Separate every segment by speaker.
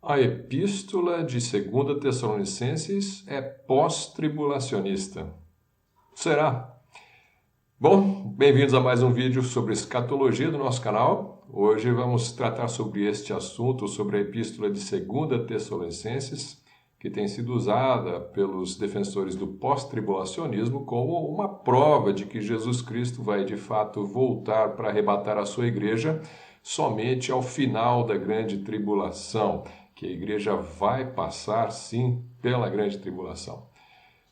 Speaker 1: A epístola de 2 Tessalonicenses é pós-tribulacionista. Será? Bom, bem-vindos a mais um vídeo sobre escatologia do nosso canal. Hoje vamos tratar sobre este assunto, sobre a epístola de 2 Tessalonicenses, que tem sido usada pelos defensores do pós-tribulacionismo como uma prova de que Jesus Cristo vai de fato voltar para arrebatar a sua igreja somente ao final da grande tribulação, que a igreja vai passar, sim, pela grande tribulação.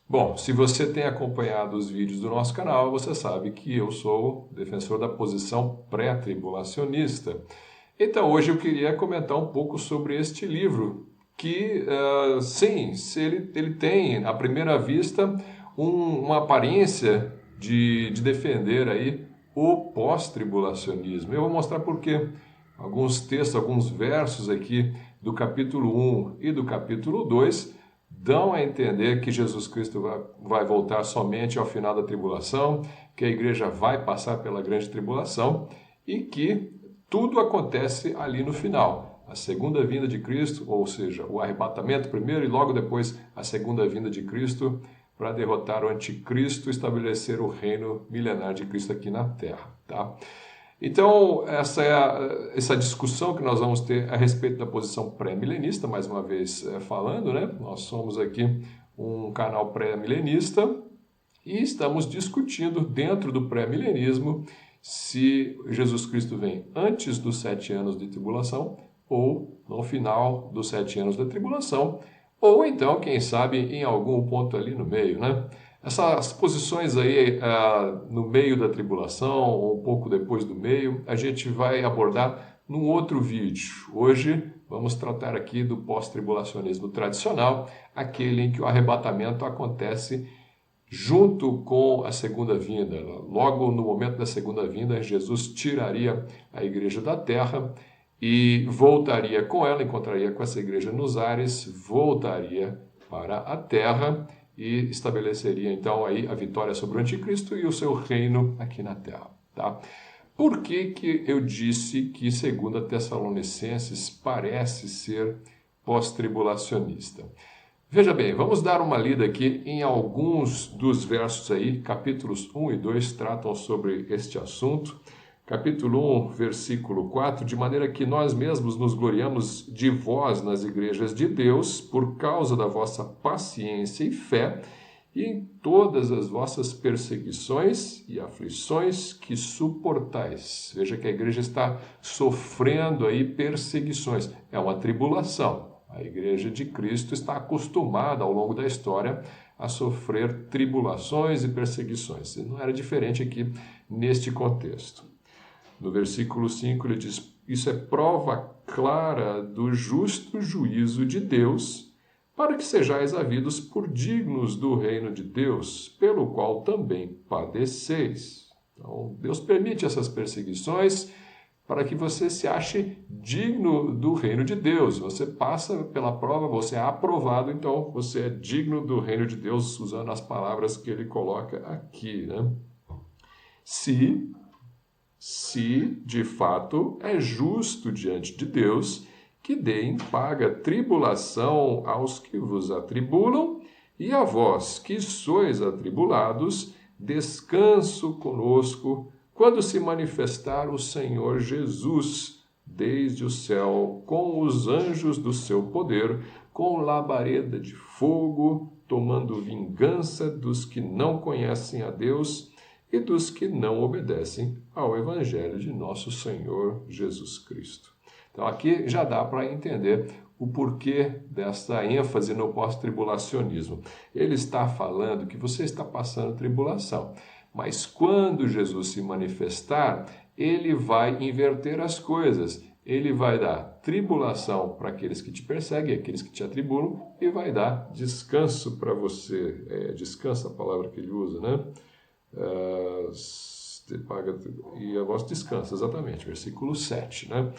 Speaker 1: Bom, se você tem acompanhado os vídeos do nosso canal, você sabe que eu sou defensor da posição pré-tribulacionista. Então, hoje eu queria comentar um pouco sobre este livro, que, sim, ele tem, à primeira vista, uma aparência de defender aí o pós-tribulacionismo. Eu vou mostrar por quê. Alguns textos, alguns versos aqui do capítulo 1 e do capítulo 2 dão a entender que Jesus Cristo vai voltar somente ao final da tribulação, que a igreja vai passar pela grande tribulação e que tudo acontece ali no final. A segunda vinda de Cristo, ou seja, o arrebatamento primeiro e logo depois a segunda vinda de Cristo para derrotar o anticristo e estabelecer o reino milenar de Cristo aqui na Terra, tá? Então, essa é essa discussão que nós vamos ter a respeito da posição pré-milenista, mais uma vez falando, né? Nós somos aqui um canal pré-milenista e estamos discutindo dentro do pré-milenismo se Jesus Cristo vem antes dos 7 anos de tribulação ou no final dos 7 anos da tribulação, ou então, quem sabe, em algum ponto ali no meio, né? Essas posições aí no meio da tribulação, ou um pouco depois do meio, a gente vai abordar num outro vídeo. Hoje vamos tratar aqui do pós-tribulacionismo tradicional, aquele em que o arrebatamento acontece junto com a segunda vinda. Logo no momento da segunda vinda, Jesus tiraria a igreja da terra e voltaria com ela, encontraria com essa igreja nos ares, voltaria para a terra e estabeleceria então aí a vitória sobre o anticristo e o seu reino aqui na terra, tá? Por que eu disse que 2 Tessalonicenses parece ser pós-tribulacionista? Veja bem, vamos dar uma lida aqui em alguns dos versos aí, capítulos 1 e 2 tratam sobre este assunto. Capítulo 1, versículo 4, de maneira que nós mesmos nos gloriamos de vós nas igrejas de Deus, por causa da vossa paciência e fé, e em todas as vossas perseguições e aflições que suportais. Veja que a igreja está sofrendo aí perseguições. É uma tribulação. A igreja de Cristo está acostumada ao longo da história a sofrer tribulações e perseguições. E não era diferente aqui neste contexto. No versículo 5 ele diz: isso é prova clara do justo juízo de Deus, para que sejais havidos por dignos do reino de Deus, pelo qual também padeceis. Então, Deus permite essas perseguições para que você se ache digno do reino de Deus. Você passa pela prova, você é aprovado, então você é digno do reino de Deus, usando as palavras que ele coloca aqui, né? Se de fato é justo diante de Deus que dê em paga tribulação aos que vos atribulam, e a vós que sois atribulados, descanso conosco, quando se manifestar o Senhor Jesus desde o céu, com os anjos do seu poder, com labareda de fogo, tomando vingança dos que não conhecem a Deus e dos que não obedecem ao Evangelho de nosso Senhor Jesus Cristo. Então aqui já dá para entender o porquê dessa ênfase no pós-tribulacionismo. Ele está falando que você está passando tribulação, mas quando Jesus se manifestar, ele vai inverter as coisas. Ele vai dar tribulação para aqueles que te perseguem, aqueles que te atribulam, e vai dar descanso para você. Descanso é a palavra que ele usa, né? E a voz descansa, exatamente, versículo 7, né?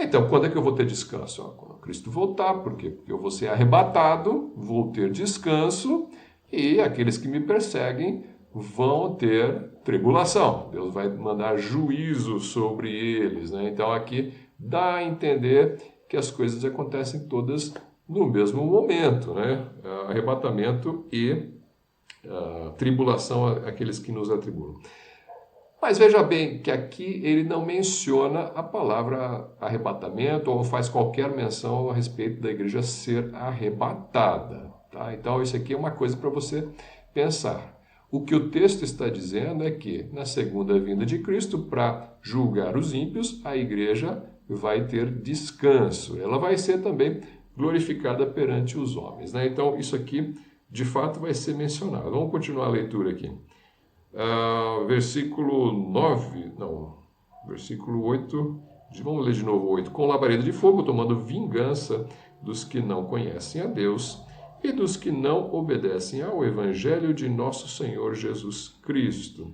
Speaker 1: Então, quando é que eu vou ter descanso? Quando Cristo voltar, por quê? Porque eu vou ser arrebatado, vou ter descanso, e aqueles que me perseguem vão ter tribulação. Deus vai mandar juízo sobre eles, né? Então, aqui dá a entender que as coisas acontecem todas no mesmo momento, né? Arrebatamento e tribulação àqueles que nos atribulam. Mas veja bem que aqui ele não menciona a palavra arrebatamento ou faz qualquer menção a respeito da igreja ser arrebatada. Tá? Então isso aqui é uma coisa para você pensar. O que o texto está dizendo é que na segunda vinda de Cristo, para julgar os ímpios, a igreja vai ter descanso. Ela vai ser também glorificada perante os homens. Né? Então isso aqui de fato vai ser mencionado. Vamos continuar a leitura aqui. Versículo 8, vamos ler de novo 8. Com labareda de fogo, tomando vingança dos que não conhecem a Deus e dos que não obedecem ao Evangelho de nosso Senhor Jesus Cristo,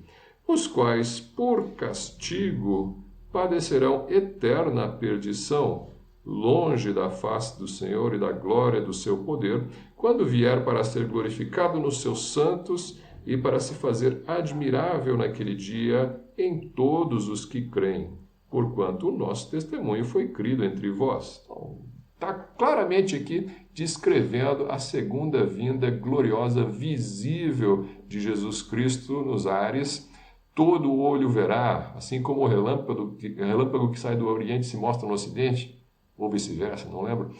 Speaker 1: os quais, por castigo, padecerão eterna perdição, longe da face do Senhor e da glória do seu poder, quando vier para ser glorificado nos seus santos e para se fazer admirável naquele dia em todos os que creem, porquanto o nosso testemunho foi crido entre vós. Então, está claramente aqui descrevendo a segunda vinda gloriosa, visível de Jesus Cristo nos ares. Todo o olho verá, assim como o relâmpago que sai do Oriente se mostra no Ocidente, ou vice-versa, não lembro.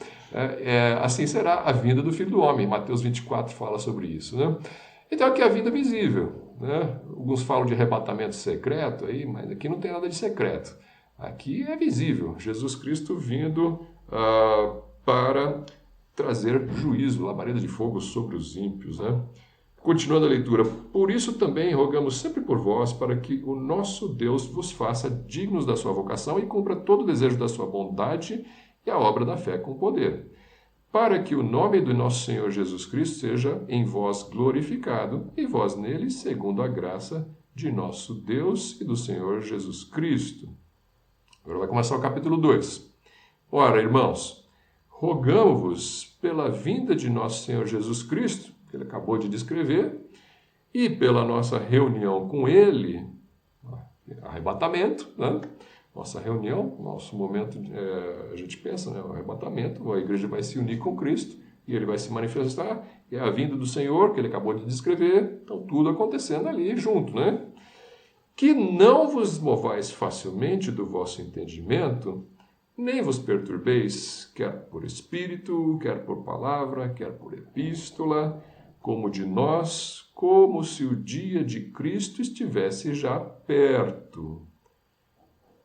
Speaker 1: Assim será a vinda do Filho do Homem. Mateus 24 fala sobre isso, né? Então aqui é a vinda visível, né? Alguns falam de arrebatamento secreto, aí, mas aqui não tem nada de secreto. Aqui é visível, Jesus Cristo vindo para trazer juízo, labareda de fogo sobre os ímpios. Né? Continuando a leitura, por isso também rogamos sempre por vós, para que o nosso Deus vos faça dignos da sua vocação e cumpra todo o desejo da sua bondade e a obra da fé com poder, para que o nome do nosso Senhor Jesus Cristo seja em vós glorificado, e vós nele, segundo a graça de nosso Deus e do Senhor Jesus Cristo. Agora vai começar o capítulo 2. Ora, irmãos, rogamo-vos pela vinda de nosso Senhor Jesus Cristo, que ele acabou de descrever, e pela nossa reunião com ele, arrebatamento, né? Nossa reunião, nosso momento, a gente pensa, né? O arrebatamento, a igreja vai se unir com Cristo e ele vai se manifestar, e é a vinda do Senhor, que ele acabou de descrever, então tudo acontecendo ali junto, né? Que não vos movais facilmente do vosso entendimento, nem vos perturbeis, quer por espírito, quer por palavra, quer por epístola, como de nós, como se o dia de Cristo estivesse já perto.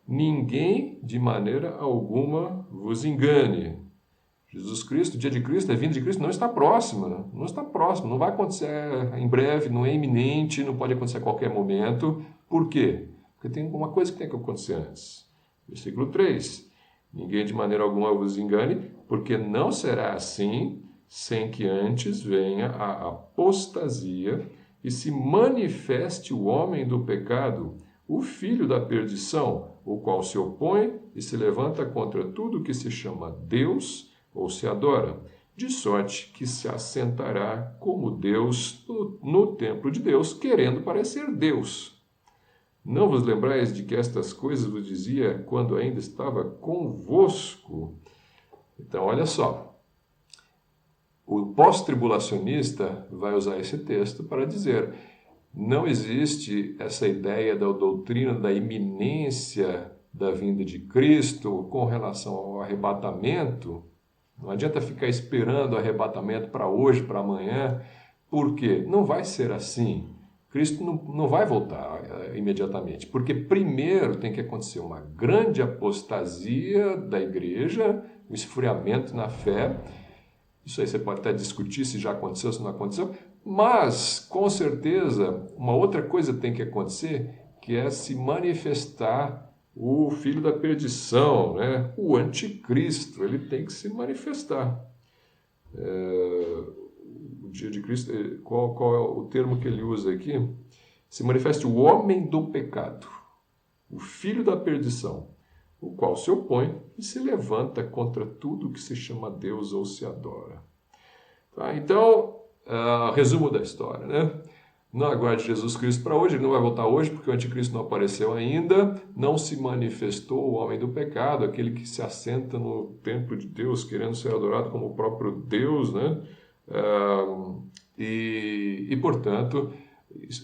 Speaker 1: Ninguém, de maneira alguma, vos engane. Jesus Cristo, o dia de Cristo, a vinda de Cristo não está próxima, não está próximo, não vai acontecer em breve, não é iminente, não pode acontecer a qualquer momento. Por quê? Porque tem uma coisa que tem que acontecer antes. Versículo 3. Ninguém de maneira alguma vos engane, porque não será assim, sem que antes venha a apostasia e se manifeste o homem do pecado, o filho da perdição, o qual se opõe e se levanta contra tudo que se chama Deus ou se adora, de sorte que se assentará como Deus no templo de Deus, querendo parecer Deus. Não vos lembrais de que estas coisas vos dizia quando ainda estava convosco? Então, olha só. O pós-tribulacionista vai usar esse texto para dizer: não existe essa ideia da doutrina da iminência da vinda de Cristo com relação ao arrebatamento. Não adianta ficar esperando o arrebatamento para hoje, para amanhã, porque não vai ser assim. Cristo não vai voltar imediatamente, porque primeiro tem que acontecer uma grande apostasia da igreja, um esfriamento na fé. Isso aí você pode até discutir se já aconteceu, se não aconteceu, mas, com certeza, uma outra coisa tem que acontecer, que é se manifestar o filho da perdição, né? O anticristo, ele tem que se manifestar. O dia de Cristo, qual é o termo que ele usa aqui? Se manifeste o homem do pecado, o filho da perdição, o qual se opõe e se levanta contra tudo que se chama Deus ou se adora. Tá? Então, resumo da história, né? Não aguarde Jesus Cristo para hoje, ele não vai voltar hoje porque o anticristo não apareceu ainda, não se manifestou o homem do pecado, aquele que se assenta no templo de Deus, querendo ser adorado como o próprio Deus, né? Portanto,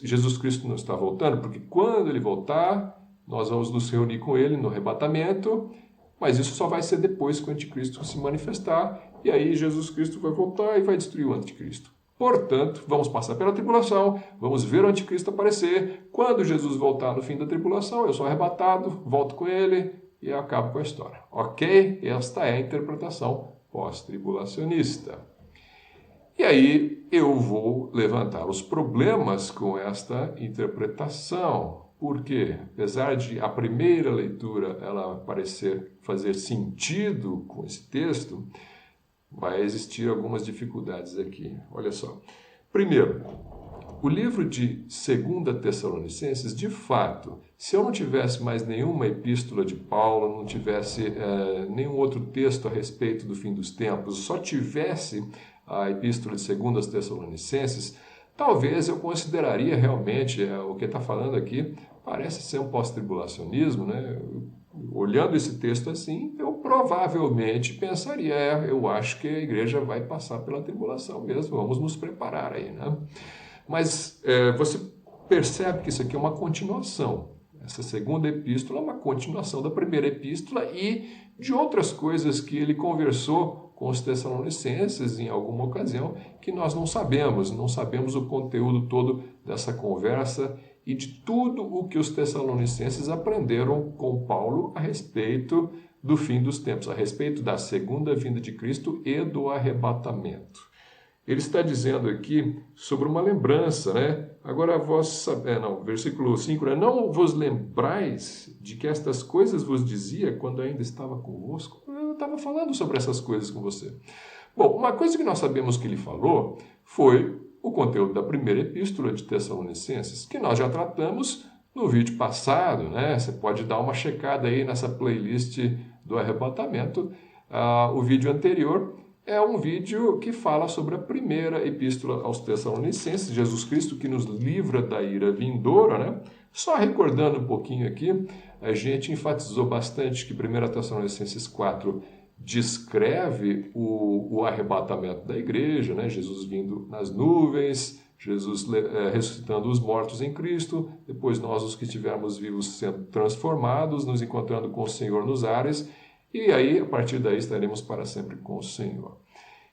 Speaker 1: Jesus Cristo não está voltando, porque quando ele voltar, nós vamos nos reunir com ele no arrebatamento, mas isso só vai ser depois que o anticristo se manifestar, e aí Jesus Cristo vai voltar e vai destruir o anticristo. Portanto, vamos passar pela tribulação, vamos ver o anticristo aparecer. Quando Jesus voltar no fim da tribulação, eu sou arrebatado, volto com ele e acabo com a história. Ok? Esta é a interpretação pós-tribulacionista. E aí eu vou levantar os problemas com esta interpretação. Porque, apesar de a primeira leitura ela parecer fazer sentido com esse texto, vai existir algumas dificuldades aqui. Olha só. Primeiro, o livro de 2 Tessalonicenses, de fato, se eu não tivesse mais nenhuma epístola de Paulo, não tivesse nenhum outro texto a respeito do fim dos tempos, só tivesse a epístola de 2 Tessalonicenses, talvez eu consideraria realmente o que está falando aqui parece ser um pós-tribulacionismo, né? Olhando esse texto assim, eu provavelmente pensaria, eu acho que a igreja vai passar pela tribulação mesmo, vamos nos preparar aí, né? Mas você percebe que isso aqui é uma continuação. Essa segunda epístola é uma continuação da primeira epístola e de outras coisas que ele conversou com os Tessalonicenses em alguma ocasião que nós não sabemos o conteúdo todo dessa conversa e de tudo o que os Tessalonicenses aprenderam com Paulo a respeito do fim dos tempos, a respeito da segunda vinda de Cristo e do arrebatamento. Ele está dizendo aqui sobre uma lembrança, né? Agora vós versículo 5, né? Não vos lembrais de que estas coisas vos dizia quando ainda estava convosco? Eu estava falando sobre essas coisas com você. Bom, uma coisa que nós sabemos que ele falou foi o conteúdo da primeira epístola de Tessalonicenses, que nós já tratamos no vídeo passado, né? Você pode dar uma checada aí nessa playlist do arrebatamento. O vídeo anterior é um vídeo que fala sobre a primeira epístola aos Tessalonicenses, Jesus Cristo que nos livra da ira vindoura, né? Só recordando um pouquinho aqui, a gente enfatizou bastante que 1 Tessalonicenses 4 descreve o arrebatamento da igreja, né? Jesus vindo nas nuvens, Jesus ressuscitando os mortos em Cristo, depois nós, os que estivermos vivos, sendo transformados, nos encontrando com o Senhor nos ares, e aí, a partir daí, estaremos para sempre com o Senhor.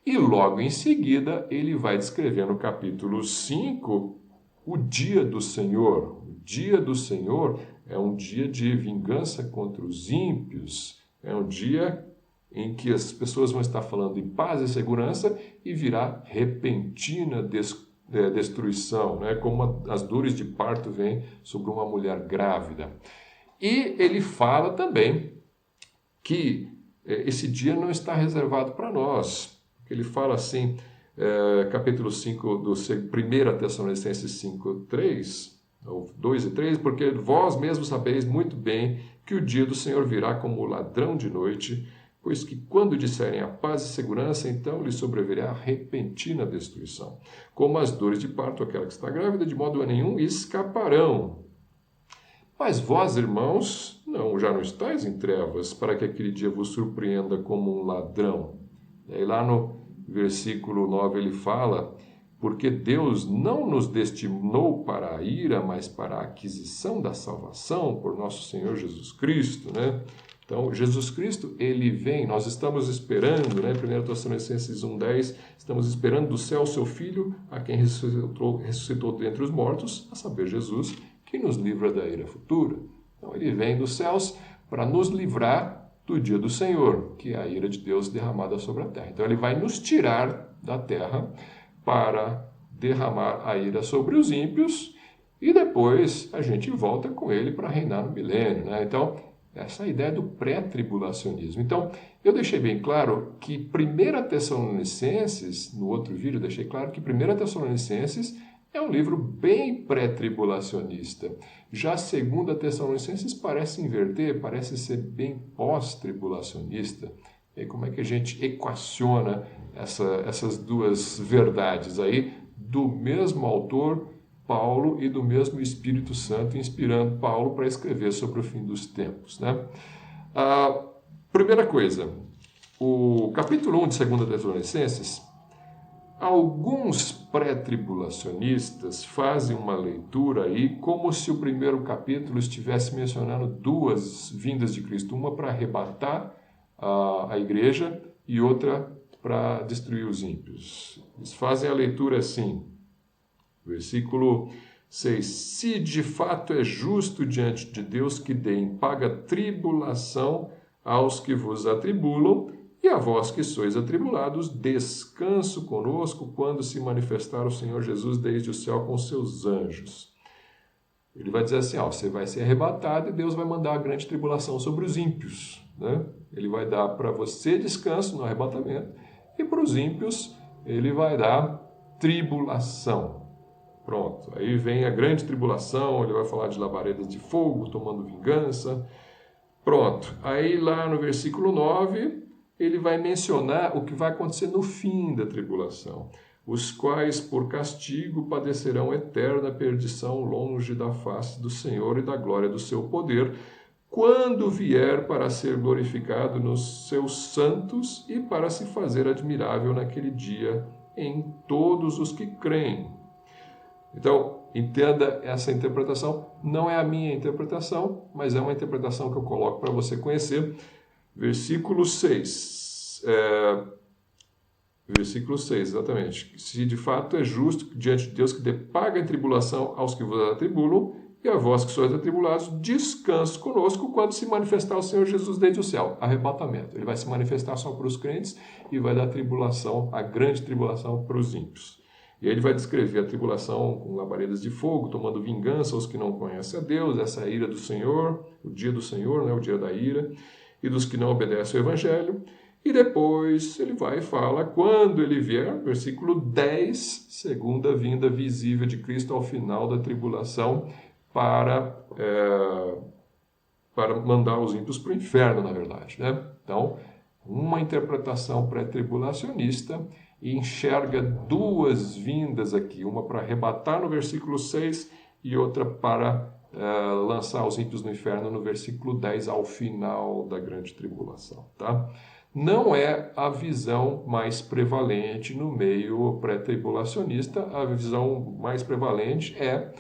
Speaker 1: E logo em seguida, ele vai descrever no capítulo 5 o dia do Senhor. O dia do Senhor é um dia de vingança contra os ímpios, é um dia em que as pessoas vão estar falando em paz e segurança e virá repentina destruição, né? Como as dores de parto vêm sobre uma mulher grávida. E ele fala também que esse dia não está reservado para nós. Ele fala assim, capítulo 5 do 1 Tessalonicenses 5, 3, ou 2 e 3, porque vós mesmos sabeis muito bem que o dia do Senhor virá como ladrão de noite, pois que quando disserem a paz e segurança, então lhe sobrevirá repentina destruição. Como as dores de parto, aquela que está grávida, de modo nenhum escaparão. Mas vós, irmãos, já não estáis em trevas, para que aquele dia vos surpreenda como um ladrão. E aí lá no versículo 9 ele fala, porque Deus não nos destinou para a ira, mas para a aquisição da salvação por nosso Senhor Jesus Cristo, né? Então, Jesus Cristo, ele vem, nós estamos esperando, né? 1 Tessalonicenses 1,10, estamos esperando do céu o seu Filho, a quem ressuscitou dentre os mortos, a saber, Jesus, que nos livra da ira futura. Então, ele vem dos céus para nos livrar do dia do Senhor, que é a ira de Deus derramada sobre a terra. Então, ele vai nos tirar da terra para derramar a ira sobre os ímpios e depois a gente volta com ele para reinar no milênio, né? Então, essa é a ideia do pré-tribulacionismo. Então, eu deixei bem claro que 1 Tessalonicenses, no outro vídeo, eu deixei claro que 1 Tessalonicenses é um livro bem pré-tribulacionista. Já 2 Tessalonicenses parece inverter, parece ser bem pós-tribulacionista. E aí, como é que a gente equaciona essas duas verdades aí do mesmo autor Paulo e do mesmo Espírito Santo, inspirando Paulo para escrever sobre o fim dos tempos, né? A primeira coisa, o capítulo 1 de 2 Tessalonicenses, alguns pré-tribulacionistas fazem uma leitura aí como se o primeiro capítulo estivesse mencionando duas vindas de Cristo, uma para arrebatar a igreja e outra para destruir os ímpios. Eles fazem a leitura assim, versículo 6. Se de fato é justo diante de Deus que dê em paga tribulação aos que vos atribulam, e a vós que sois atribulados, descanso conosco quando se manifestar o Senhor Jesus desde o céu com seus anjos. Ele vai dizer assim, você vai ser arrebatado e Deus vai mandar a grande tribulação sobre os ímpios, né? Ele vai dar para você descanso no arrebatamento e para os ímpios ele vai dar tribulação. Pronto, aí vem a grande tribulação, ele vai falar de labaredas de fogo, tomando vingança. Pronto, aí lá no versículo 9... ele vai mencionar o que vai acontecer no fim da tribulação, os quais por castigo padecerão eterna perdição longe da face do Senhor e da glória do seu poder, quando vier para ser glorificado nos seus santos e para se fazer admirável naquele dia em todos os que creem. Então, entenda essa interpretação, não é a minha interpretação, mas é uma interpretação que eu coloco para você conhecer. Versículo 6. Versículo 6, exatamente. Se de fato é justo diante de Deus que dê paga em tribulação aos que vos atribulam, e a vós que sois atribulados, descanso conosco quando se manifestar o Senhor Jesus desde o céu. Arrebatamento. Ele vai se manifestar só para os crentes e vai dar tribulação, a grande tribulação para os ímpios. E aí ele vai descrever a tribulação com labaredas de fogo, tomando vingança aos que não conhecem a Deus, essa ira do Senhor, o dia do Senhor, né, o dia da ira, e dos que não obedecem ao Evangelho. E depois ele vai e fala, quando ele vier, versículo 10, segunda vinda visível de Cristo ao final da tribulação para mandar os ímpios para o inferno, na verdade, né? Então, uma interpretação pré-tribulacionista e enxerga duas vindas aqui, uma para arrebatar no versículo 6 e outra para lançar os ímpios no inferno no versículo 10, ao final da grande tribulação, tá? Não é a visão mais prevalente no meio pré-tribulacionista. A visão mais prevalente é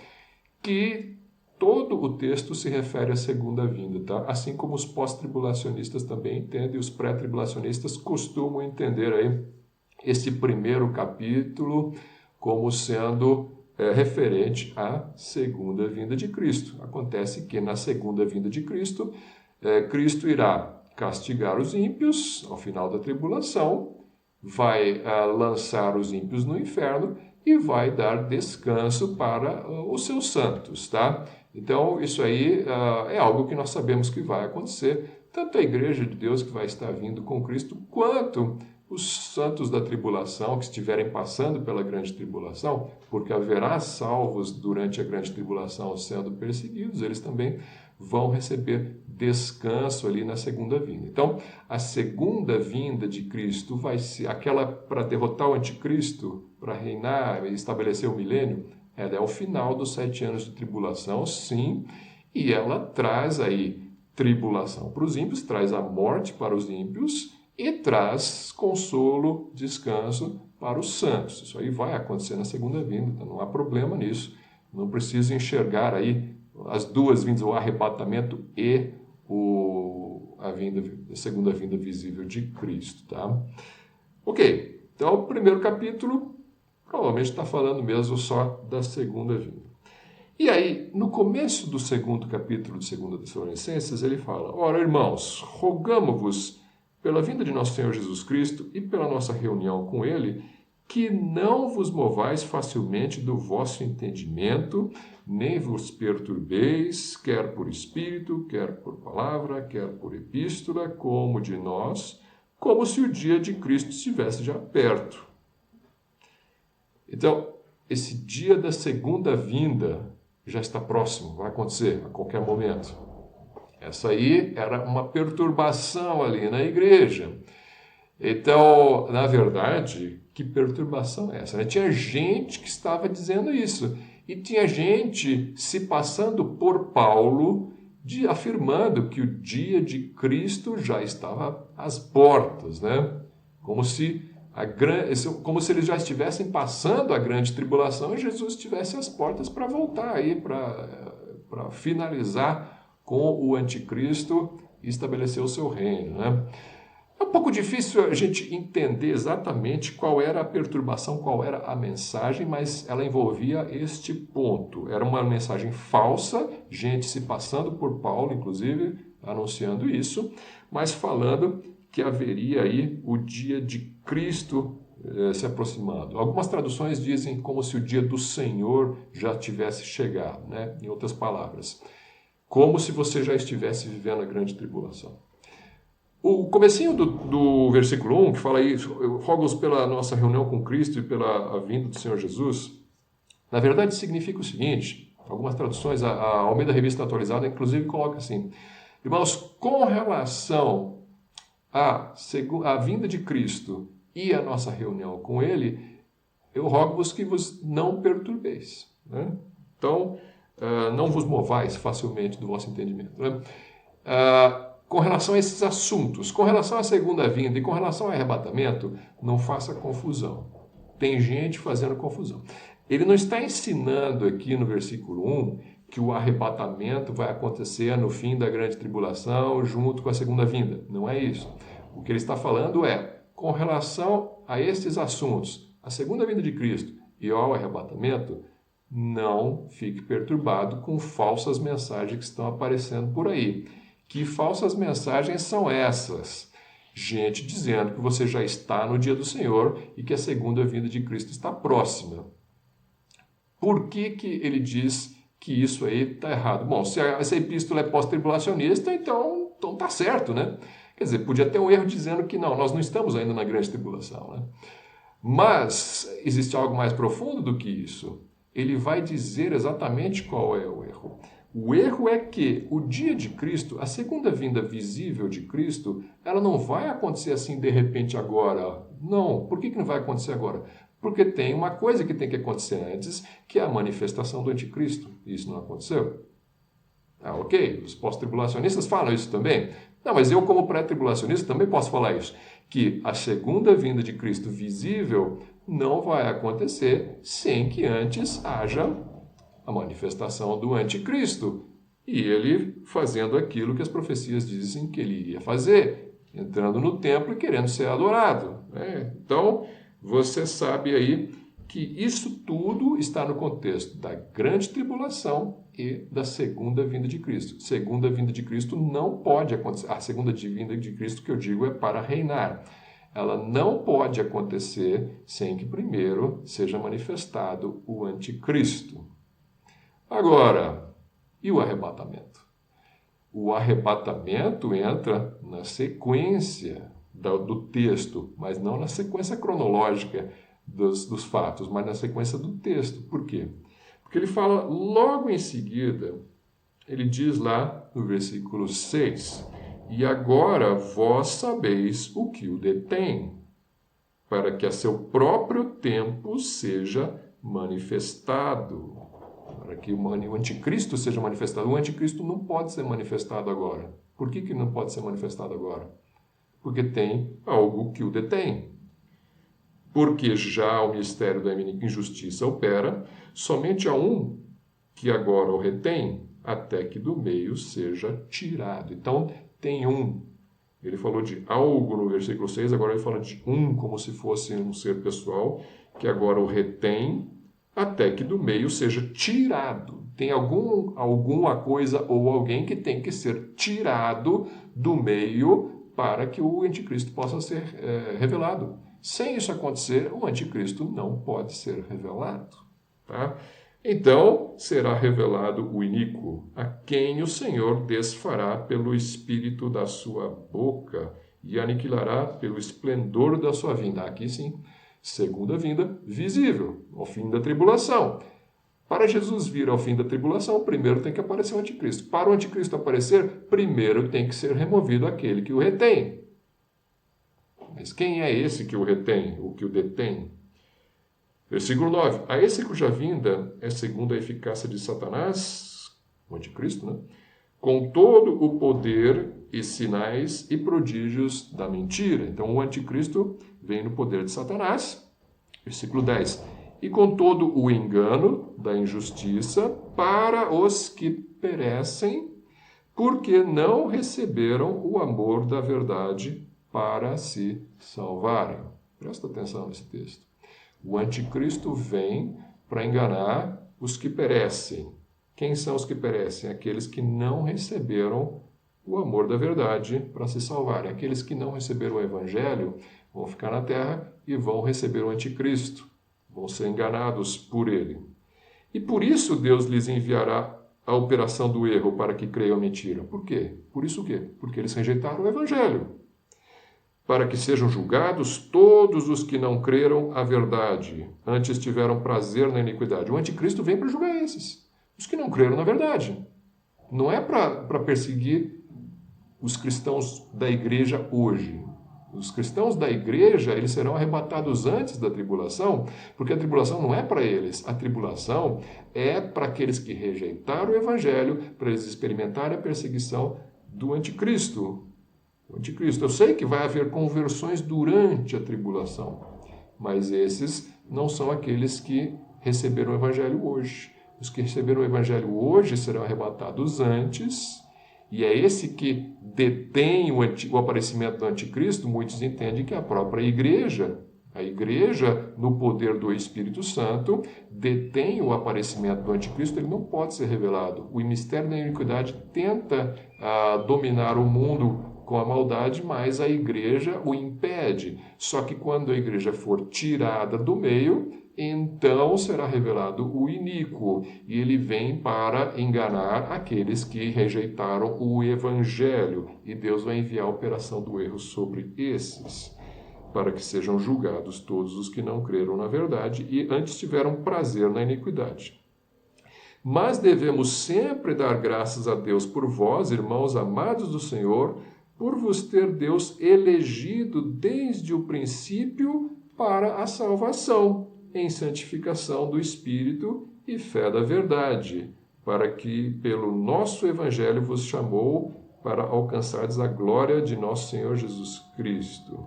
Speaker 1: que todo o texto se refere à segunda vinda, tá? Assim como os pós-tribulacionistas também entendem, os pré-tribulacionistas costumam entender aí esse primeiro capítulo como sendo referente à segunda vinda de Cristo. Acontece que na segunda vinda de Cristo, Cristo irá castigar os ímpios ao final da tribulação, vai lançar os ímpios no inferno e vai dar descanso para os seus santos, tá? Então, isso aí é algo que nós sabemos que vai acontecer, tanto a igreja de Deus que vai estar vindo com Cristo, quanto os santos da tribulação que estiverem passando pela grande tribulação, porque haverá salvos durante a grande tribulação sendo perseguidos, eles também vão receber descanso ali na segunda vinda. Então, a segunda vinda de Cristo vai ser aquela para derrotar o anticristo, para reinar e estabelecer o milênio. Ela é o final dos 7 anos de tribulação, sim, e ela traz aí tribulação para os ímpios, traz a morte para os ímpios e traz consolo, descanso para os santos. Isso aí vai acontecer na segunda vinda, então não há problema nisso. Não precisa enxergar aí as duas vindas, o arrebatamento e a segunda vinda visível de Cristo, tá? Ok, então o primeiro capítulo provavelmente está falando mesmo só da segunda vinda. E aí, no começo do segundo capítulo de 2 Tessalonicenses, ele fala, ora, irmãos, rogamo-vos pela vinda de nosso Senhor Jesus Cristo e pela nossa reunião com Ele, que não vos movais facilmente do vosso entendimento, nem vos perturbeis, quer por espírito, quer por palavra, quer por epístola, como de nós, como se o dia de Cristo estivesse já perto. Então, esse dia da segunda vinda já está próximo, vai acontecer a qualquer momento. Essa aí era uma perturbação ali na igreja. Então, na verdade, que perturbação é essa? Tinha gente que estava dizendo isso. E tinha gente se passando por Paulo, afirmando que o dia de Cristo já estava às portas, né? Como se eles já estivessem passando a grande tribulação e Jesus estivesse às portas para voltar aí, para finalizar com o anticristo e estabelecer o seu reino, né? É um pouco difícil a gente entender exatamente qual era a perturbação, qual era a mensagem, mas ela envolvia este ponto. Era uma mensagem falsa, gente se passando por Paulo, inclusive, anunciando isso, mas falando que haveria aí o dia de Cristo se aproximando. Algumas traduções dizem como se o dia do Senhor já tivesse chegado, né? Em outras palavras, como se você já estivesse vivendo a grande tribulação. O comecinho do versículo 1, que fala aí, rogo-os pela nossa reunião com Cristo e pela vinda do Senhor Jesus, na verdade significa o seguinte, algumas traduções, a Almeida Revista Atualizada, inclusive, coloca assim: irmãos, com relação à vinda de Cristo e a nossa reunião com Ele, eu rogo-vos que vos não perturbeis. Né? Então, não vos movais facilmente do vosso entendimento. Né? Com relação a esses assuntos, com relação à segunda vinda e com relação ao arrebatamento, não faça confusão. Tem gente fazendo confusão. Ele não está ensinando aqui no versículo 1 que o arrebatamento vai acontecer no fim da grande tribulação junto com a segunda vinda. Não é isso. O que ele está falando é, com relação a estes assuntos, a segunda vinda de Cristo e ao arrebatamento, não fique perturbado com falsas mensagens que estão aparecendo por aí. Que falsas mensagens são essas? Gente dizendo que você já está no dia do Senhor e que a segunda vinda de Cristo está próxima. Por que ele diz que isso aí está errado? Bom, se essa epístola é pós-tribulacionista, então está certo, né? Quer dizer, podia ter um erro dizendo que não, nós não estamos ainda na grande tribulação, né? Mas existe algo mais profundo do que isso. Ele vai dizer exatamente qual é o erro. O erro é que o dia de Cristo, a segunda vinda visível de Cristo, ela não vai acontecer assim de repente agora. Não. Por que não vai acontecer agora? Porque tem uma coisa que tem que acontecer antes, que é a manifestação do anticristo. Isso não aconteceu? Ok. Os pós-tribulacionistas falam isso também. Não, mas eu como pré-tribulacionista também posso falar isso. Que a segunda vinda de Cristo visível não vai acontecer sem que antes haja a manifestação do anticristo, e ele fazendo aquilo que as profecias dizem que ele iria fazer, entrando no templo e querendo ser adorado. Então, você sabe aí que isso tudo está no contexto da grande tribulação e da segunda vinda de Cristo. Segunda vinda de Cristo não pode acontecer. A segunda vinda de Cristo, que eu digo, é para reinar. Ela não pode acontecer sem que primeiro seja manifestado o anticristo. Agora, e o arrebatamento? O arrebatamento entra na sequência do texto, mas não na sequência cronológica dos fatos, mas na sequência do texto. Por quê? Porque ele fala logo em seguida, ele diz lá no versículo 6, e agora vós sabeis o que o detém, para que a seu próprio tempo seja manifestado. Para que o anticristo seja manifestado. O anticristo não pode ser manifestado agora. Por que não pode ser manifestado agora? Porque tem algo que o detém. Porque já o mistério da injustiça opera, somente há um que agora o retém, até que do meio seja tirado. Então, tem um. Ele falou de algo no versículo 6, agora ele fala de um, como se fosse um ser pessoal, que agora o retém, até que do meio seja tirado. Tem alguma coisa ou alguém que tem que ser tirado do meio para que o anticristo possa ser revelado. Sem isso acontecer, o anticristo não pode ser revelado. Tá? Então será revelado o iníquo, a quem o Senhor desfará pelo espírito da sua boca e aniquilará pelo esplendor da sua vinda. Aqui sim, segunda vinda visível, ao fim da tribulação. Para Jesus vir ao fim da tribulação, primeiro tem que aparecer o anticristo. Para o anticristo aparecer, primeiro tem que ser removido aquele que o retém. Mas quem é esse que o retém, o que o detém? Versículo 9. A esse cuja vinda é segundo a eficácia de Satanás, o anticristo, né? Com todo o poder e sinais e prodígios da mentira. Então, o anticristo vem no poder de Satanás. Versículo 10. E com todo o engano da injustiça para os que perecem, porque não receberam o amor da verdade para se salvarem. Presta atenção nesse texto. O anticristo vem para enganar os que perecem. Quem são os que perecem? Aqueles que não receberam o amor da verdade para se salvarem. Aqueles que não receberam o evangelho vão ficar na terra e vão receber o anticristo. Vão ser enganados por ele. E por isso Deus lhes enviará a operação do erro para que creiam a mentira. Por quê? Por isso o quê? Porque eles rejeitaram o evangelho. Para que sejam julgados todos os que não creram a verdade, antes tiveram prazer na iniquidade. O anticristo vem para julgar esses, os que não creram na verdade. Não é para perseguir os cristãos da igreja hoje. Os cristãos da igreja, eles serão arrebatados antes da tribulação, porque a tribulação não é para eles. A tribulação é para aqueles que rejeitaram o evangelho, para eles experimentarem a perseguição do anticristo. O anticristo. Eu sei que vai haver conversões durante a tribulação, mas esses não são aqueles que receberam o evangelho hoje. Os que receberam o evangelho hoje serão arrebatados antes, e é esse que detém o aparecimento do anticristo. Muitos entendem que é a própria igreja. A igreja, no poder do Espírito Santo, detém o aparecimento do anticristo. Ele não pode ser revelado. O mistério da iniquidade tenta dominar o mundo com a maldade, mas a igreja o impede. Só que quando a igreja for tirada do meio, então será revelado o iníquo, e ele vem para enganar aqueles que rejeitaram o evangelho, e Deus vai enviar a operação do erro sobre esses, para que sejam julgados todos os que não creram na verdade e antes tiveram prazer na iniquidade. Mas devemos sempre dar graças a Deus por vós, irmãos amados do Senhor, por vos ter Deus elegido desde o princípio para a salvação, em santificação do Espírito e fé da verdade, para que pelo nosso Evangelho vos chamou para alcançardes a glória de nosso Senhor Jesus Cristo.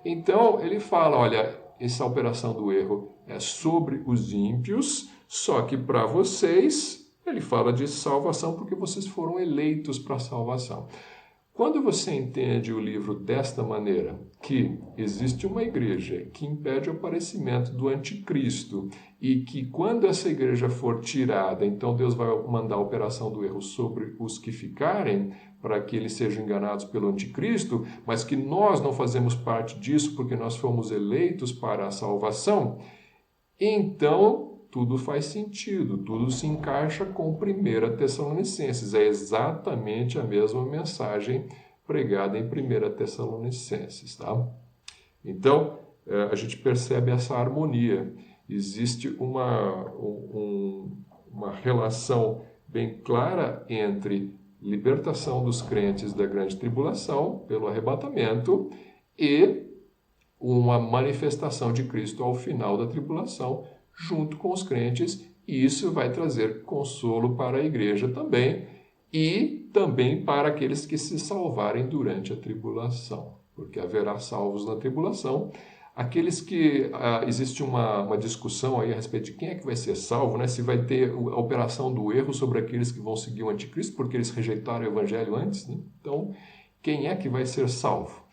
Speaker 1: Então, ele fala, olha, essa operação do erro é sobre os ímpios, só que para vocês, ele fala de salvação porque vocês foram eleitos para a salvação. Quando você entende o livro desta maneira, que existe uma igreja que impede o aparecimento do anticristo e que quando essa igreja for tirada, então Deus vai mandar a operação do erro sobre os que ficarem, para que eles sejam enganados pelo anticristo, mas que nós não fazemos parte disso porque nós fomos eleitos para a salvação, então tudo faz sentido, tudo se encaixa com 1 Tessalonicenses. É exatamente a mesma mensagem pregada em 1 Tessalonicenses. Tá? Então, a gente percebe essa harmonia. Existe uma relação bem clara entre libertação dos crentes da grande tribulação, pelo arrebatamento, e uma manifestação de Cristo ao final da tribulação, junto com os crentes, e isso vai trazer consolo para a igreja também, e também para aqueles que se salvarem durante a tribulação, porque haverá salvos na tribulação. Aqueles que existe uma discussão aí a respeito de quem é que vai ser salvo, né? Se vai ter a operação do erro sobre aqueles que vão seguir o anticristo, porque eles rejeitaram o evangelho antes, né? Então, quem é que vai ser salvo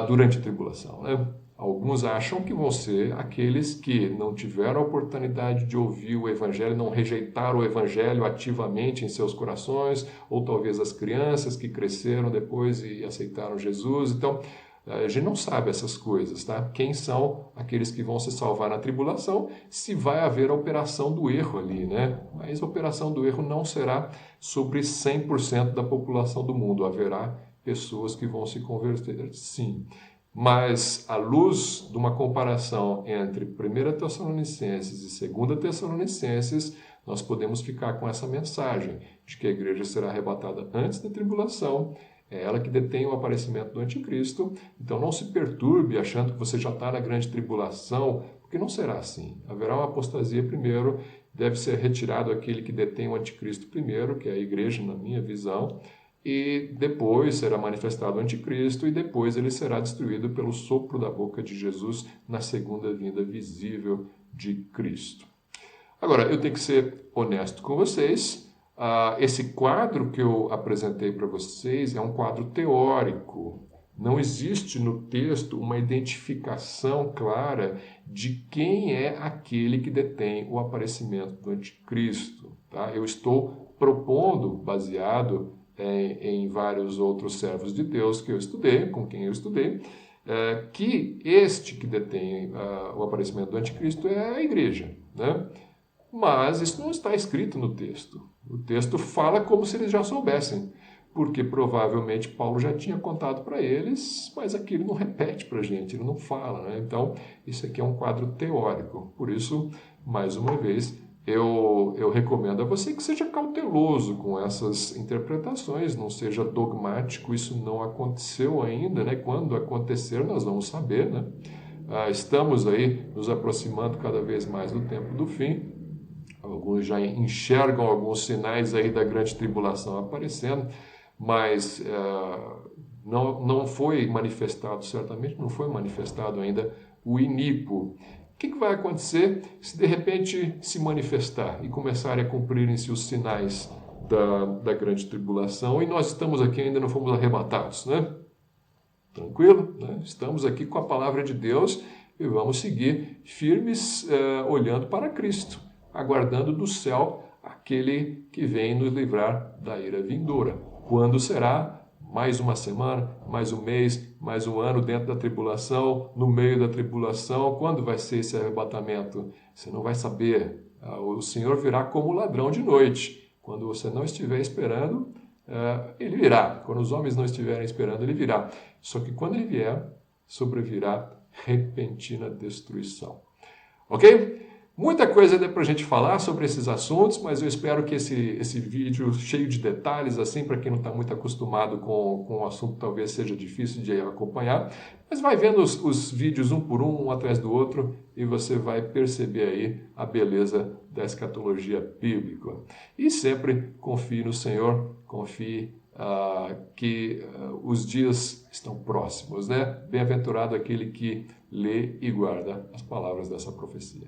Speaker 1: durante a tribulação, né? Alguns acham que vão ser aqueles que não tiveram a oportunidade de ouvir o evangelho, não rejeitaram o evangelho ativamente em seus corações, ou talvez as crianças que cresceram depois e aceitaram Jesus. Então, a gente não sabe essas coisas, tá? Quem são aqueles que vão se salvar na tribulação, se vai haver a operação do erro ali, né? Mas a operação do erro não será sobre 100% da população do mundo. Haverá pessoas que vão se converter, sim. Mas, à luz de uma comparação entre 1 Tessalonicenses e 2 Tessalonicenses, nós podemos ficar com essa mensagem de que a igreja será arrebatada antes da tribulação É ela que detém o aparecimento do anticristo. Então não se perturbe achando que você já está na grande tribulação, porque não será assim. Haverá uma apostasia primeiro, deve ser retirado aquele que detém o anticristo primeiro, que é a igreja, na minha visão, e depois será manifestado o anticristo, e depois ele será destruído pelo sopro da boca de Jesus na segunda vinda visível de Cristo. Agora, eu tenho que ser honesto com vocês. Esse quadro que eu apresentei para vocês é um quadro teórico. Não existe no texto uma identificação clara de quem é aquele que detém o aparecimento do anticristo. Tá? Eu estou propondo, baseado em vários outros servos de Deus que eu estudei, com quem eu estudei, que este que detém o aparecimento do anticristo é a igreja, né? Mas isso não está escrito no texto. O texto fala como se eles já soubessem, porque provavelmente Paulo já tinha contado para eles, mas aqui ele não repete para a gente, ele não fala, né? Então, isso aqui é um quadro teórico. Por isso, mais uma vez, eu recomendo a você que seja cauteloso com essas interpretações, não seja dogmático, isso não aconteceu ainda, né? Quando acontecer, nós vamos saber, né? Estamos aí nos aproximando cada vez mais do tempo do fim. Alguns já enxergam alguns sinais aí da grande tribulação aparecendo, mas não foi manifestado, certamente não foi manifestado ainda o iníquo. O que vai acontecer se de repente se manifestar e começarem a cumprirem-se os sinais da grande tribulação e nós estamos aqui ainda não fomos arrebatados, né? Tranquilo? Né? Estamos aqui com a palavra de Deus e vamos seguir firmes olhando para Cristo, aguardando do céu aquele que vem nos livrar da ira vindoura. Quando será? Mais uma semana, mais um mês, mais um ano dentro da tribulação, no meio da tribulação. Quando vai ser esse arrebatamento? Você não vai saber. O Senhor virá como ladrão de noite. Quando você não estiver esperando, ele virá. Quando os homens não estiverem esperando, ele virá. Só que quando ele vier, sobrevirá repentina destruição. Ok? Muita coisa dá para a gente falar sobre esses assuntos, mas eu espero que esse vídeo cheio de detalhes, assim, para quem não está muito acostumado com o assunto, talvez seja difícil de acompanhar, mas vai vendo os vídeos um por um atrás do outro, e você vai perceber aí a beleza da escatologia bíblica. E sempre confie no Senhor, confie que os dias estão próximos, né? Bem-aventurado aquele que lê e guarda as palavras dessa profecia.